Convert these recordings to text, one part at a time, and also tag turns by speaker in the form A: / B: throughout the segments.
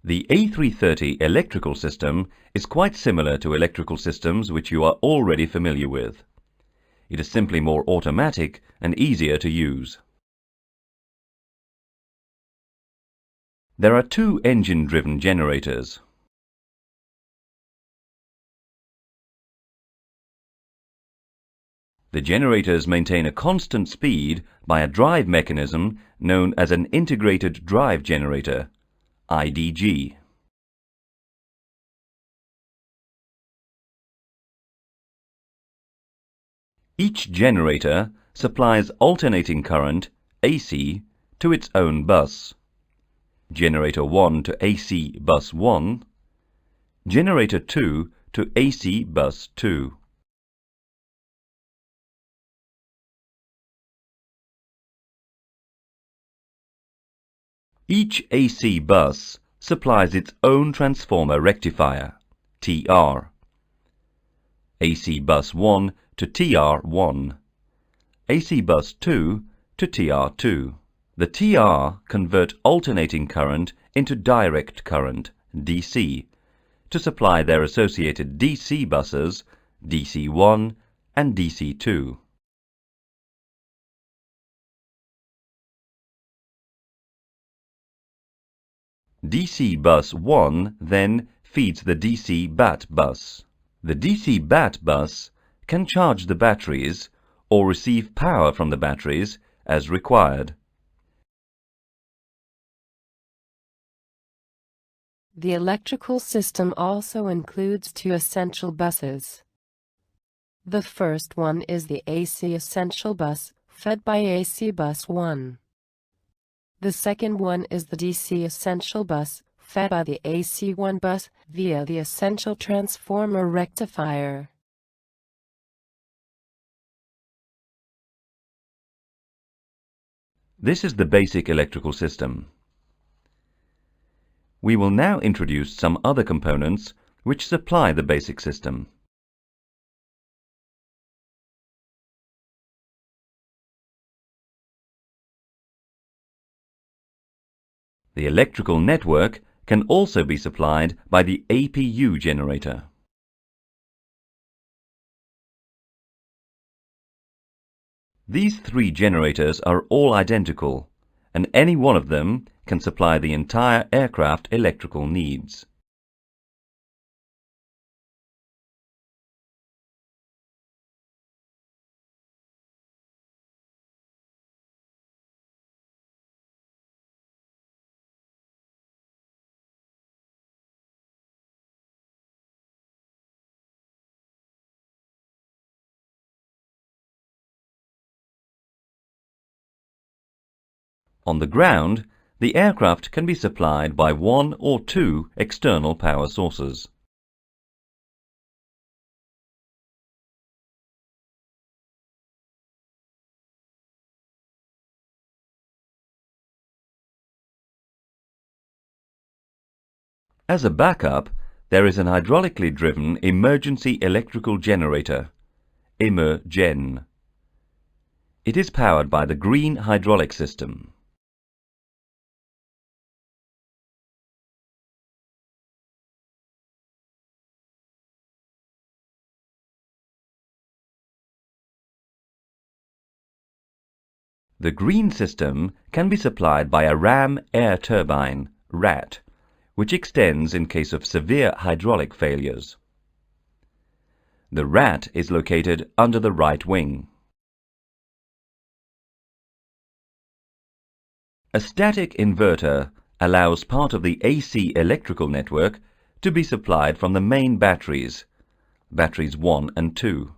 A: The A330 electrical system is quite similar to electrical systems which you are already familiar with. It is simply more automatic and easier to use. There are two engine-driven generators. The generators maintain a constant speed by a drive mechanism known as an integrated drive generator, IDG. Each generator supplies alternating current, AC, to its own bus. Generator 1 to AC bus 1, Generator 2 to AC bus 2. Each AC bus supplies its own transformer rectifier, TR. AC bus 1 to TR1, AC bus 2 to TR2. The TR convert alternating current into direct current, DC, to supply their associated DC buses, DC1 and DC2. DC bus 1 then feeds the DC BAT bus. The DC BAT bus can charge the batteries or receive power from the batteries as required.
B: The electrical system also includes two essential buses. The first one is the AC essential bus, fed by AC bus 1. The second one is the DC essential bus, fed by the AC1 bus via the essential transformer rectifier.
A: This is the basic electrical system. We will now introduce some other components which supply the basic system. The electrical network can also be supplied by the APU generator. These three generators are all identical, and any one of them can supply the entire aircraft electrical needs. On the ground, the aircraft can be supplied by one or two external power sources. As a backup, there is an hydraulically driven emergency electrical generator, EMERGEN. It is powered by the green hydraulic system. The green system can be supplied by a ram air turbine, RAT, which extends in case of severe hydraulic failures. The RAT is located under the right wing. A static inverter allows part of the AC electrical network to be supplied from the main batteries, batteries 1 and 2.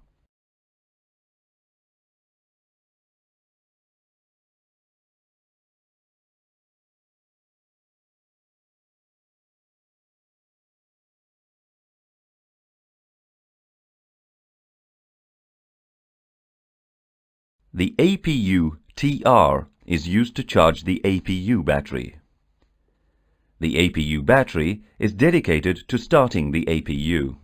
A: The APU TR is used to charge the APU battery. The APU battery is dedicated to starting the APU.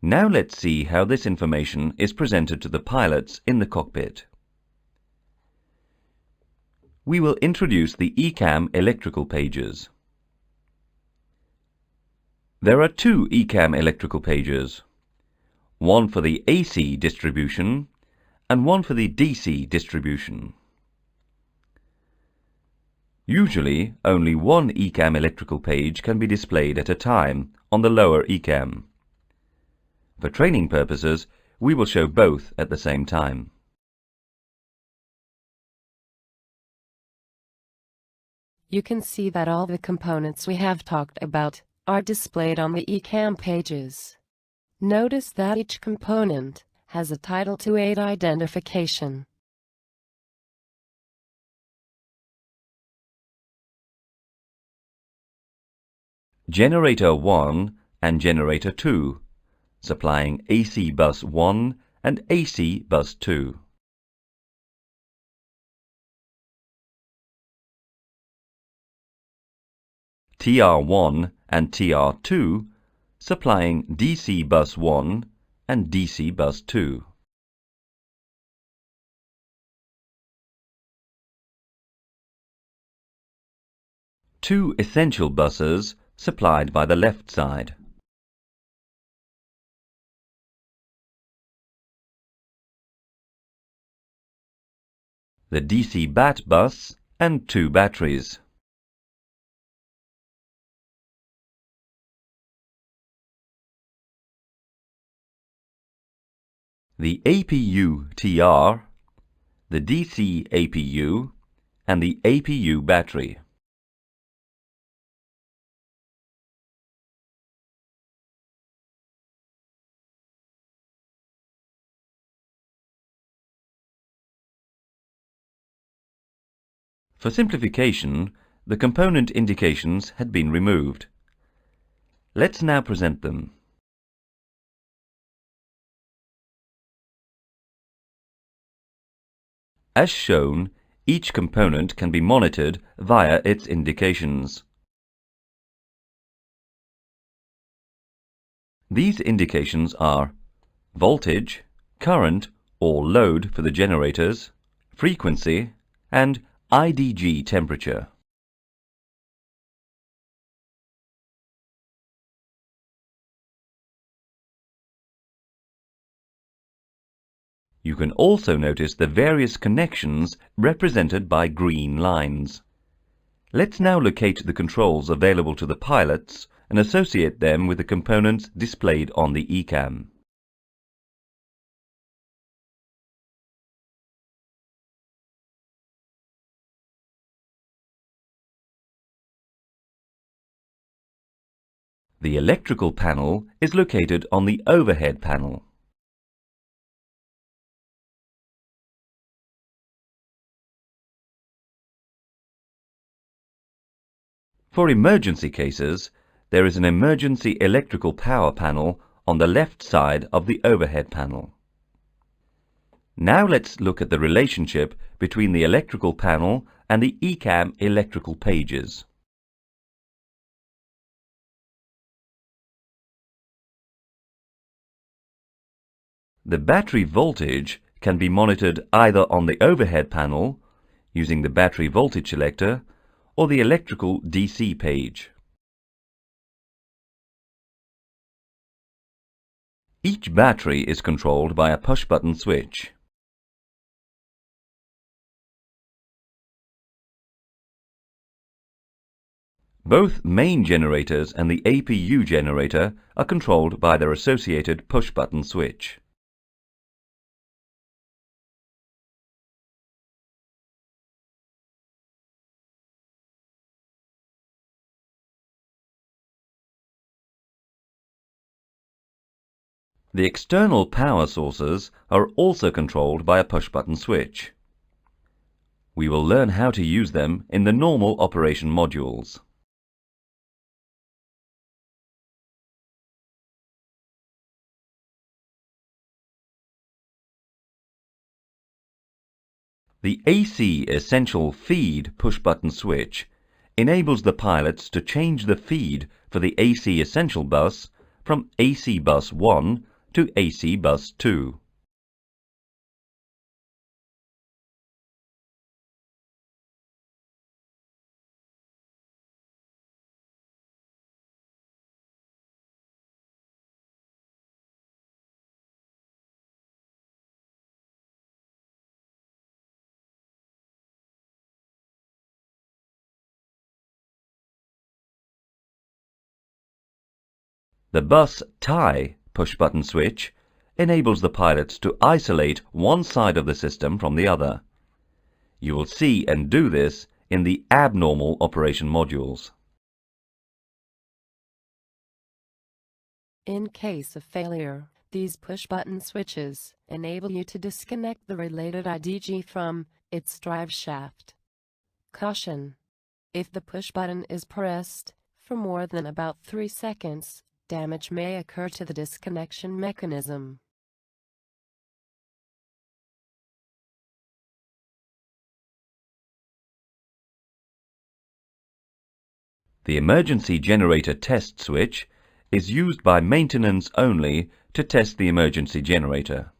A: Now let's see how this information is presented to the pilots in the cockpit. We will introduce the ECAM electrical pages. There are two ECAM electrical pages, one for the AC distribution and one for the DC distribution. Usually, only one ECAM electrical page can be displayed at a time on the lower ECAM. For training purposes, we will show both at the same time.
B: You can see that all the components we have talked about are displayed on the ECAM pages. Notice that each component has a title to aid identification.
A: Generator 1 and Generator 2, supplying AC bus 1 and AC bus 2. TR1 and TR2, supplying DC bus 1 and DC bus 2. Two essential buses supplied by the left side. The DC BAT bus and two batteries. The APU TR, the DC APU, and the APU battery. For simplification, the component indications had been removed. Let's now present them. As shown, each component can be monitored via its indications. These indications are voltage, current or load for the generators, frequency, and IDG temperature. You can also notice the various connections represented by green lines. Let's now locate the controls available to the pilots and associate them with the components displayed on the ECAM. The electrical panel is located on the overhead panel. For emergency cases, there is an emergency electrical power panel on the left side of the overhead panel. Now let's look at the relationship between the electrical panel and the ECAM electrical pages. The battery voltage can be monitored either on the overhead panel, using the battery voltage selector, or the electrical DC page. Each battery is controlled by a push-button switch. Both main generators and the APU generator are controlled by their associated push-button switch. The external power sources are also controlled by a push-button switch. We will learn how to use them in the normal operation modules. The AC Essential Feed push-button switch enables the pilots to change the feed for the AC Essential bus from AC bus 1 to AC bus 2. The bus tie push-button switch enables the pilots to isolate one side of the system from the other. You will see and do this in the abnormal operation modules.
B: In case of failure, these push-button switches enable you to disconnect the related IDG from its drive shaft. Caution! If the push button is pressed for more than about 3 seconds, damage may occur to the disconnection mechanism.
A: The emergency generator test switch is used by maintenance only to test the emergency generator.